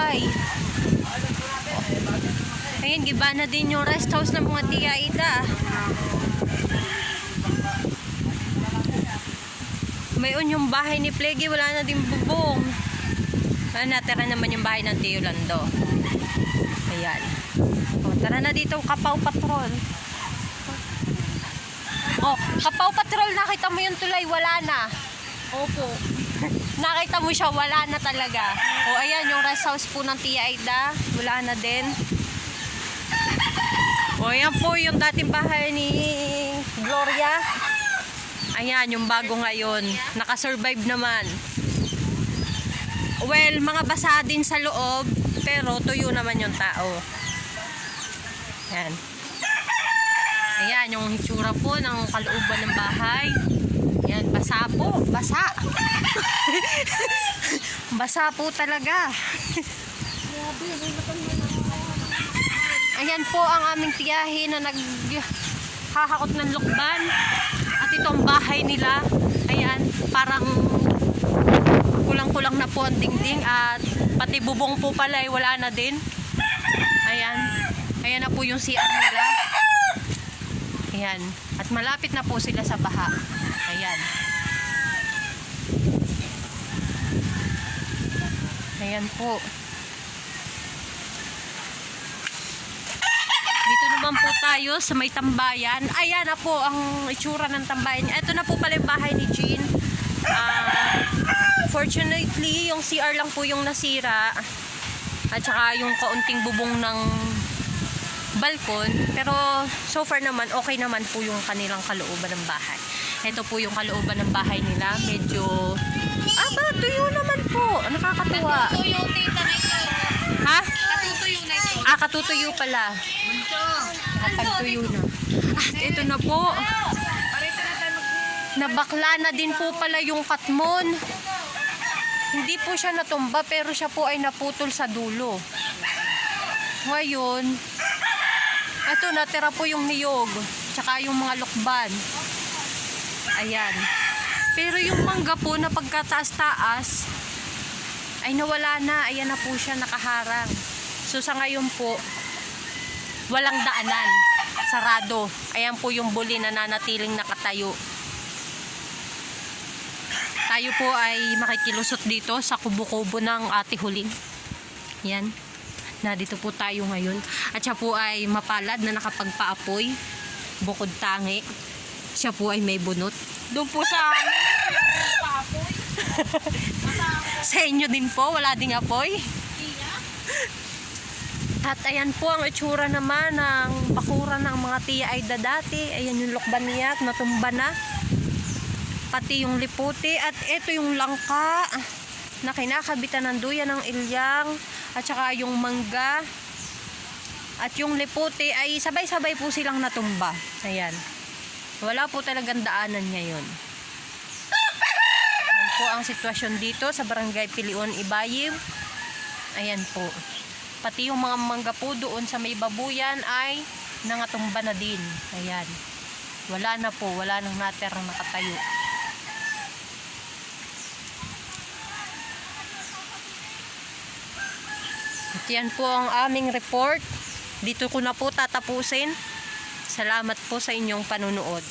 bahay. Ayun, giba na din yung rest house ng mga Tia Ida. Mayon yung bahay ni Plegi, wala na din bubong. Natira naman yung bahay ng Tio Lando. Ayan. O, tara na dito, Kapaw Patrol. Oh, Kapaw Patrol, nakita mo yung tulay, wala na. Opo. Nakita mo siya, wala na talaga. O, ayan, yung rest house po ng Tia Ida, wala na din. O, ayan po yung dating bahay ni Gloria. Ayan, yung bago ngayon. Nakasurvive naman. Well, mga basa din sa loob, pero tuyo naman yung tao. Ayan. Ayan, yung hitsura po ng kalooban ng bahay. Ayan, basa po. Basa. Basa po talaga. Ayan po ang aming tiyahin na naghahakot ng lukban. At itong bahay nila, ayan, parang kulang-kulang na po ang dingding at pati bubong po pala ay wala na din. Ayan. Ayan na po yung CR nila. Ayan. At malapit na po sila sa baha. Ayan. Ayan po. Dito naman po tayo sa may tambayan. Ayan na po ang itsura ng tambayan. Ito na po pala yung bahay ni Jean. Fortunately, yung CR lang po yung nasira. At saka yung kaunting bubong ng balkon. Pero so far naman, okay naman po yung kanilang kalooban ng bahay. Ito po yung kalooban ng bahay nila. Medyo, tuyo naman po. Nakakatuwa. Katutuyo, tita na ito. Ha? Katutuyo na ito. Katutuyo pala. Katutuyo na. Ito na po. Nabakla na din po pala yung katmon. Hindi po siya natumba pero siya po ay naputol sa dulo. Ngayon, ito natira po yung niyog. Tsaka yung mga lukban. Ayan. Pero yung mangga po na pagkataas-taas ay nawala na. Ayan na po siya nakaharang. So sa ngayon po, walang daanan. Sarado. Ayan po yung buli na nanatiling nakatayo. Tayo po ay makikilusot dito sa kubo-kubo ng Ate Huling. Yan. Na dito po tayo ngayon. At siya po ay mapalad na nakapagpaapoy. Bukod tangi. Siya po ay may bunot. Doon po sa paapoy. Sa inyo din po, wala ding apoy. At ayan po ang itsura naman ng bakuran ng mga Tia Ida dati. Ayan yung lukban niya at natumba na. Pati yung liputi at ito yung langka na kinakabitan ng duyan ng ilyang at saka yung mangga at yung liputi ay sabay-sabay po silang natumba. Ayan. Wala po talagang daanan ngayon. Ayan po ang sitwasyon dito sa Barangay Pilion, Ibayiw. Ayan po. Pati yung mga mangga po doon sa may babuyan ay nangatumba na din. Ayan. Wala na po. Wala nang natirang nakatayo. At yan po ang aming report. Dito ko na po tatapusin. Salamat po sa inyong panunood.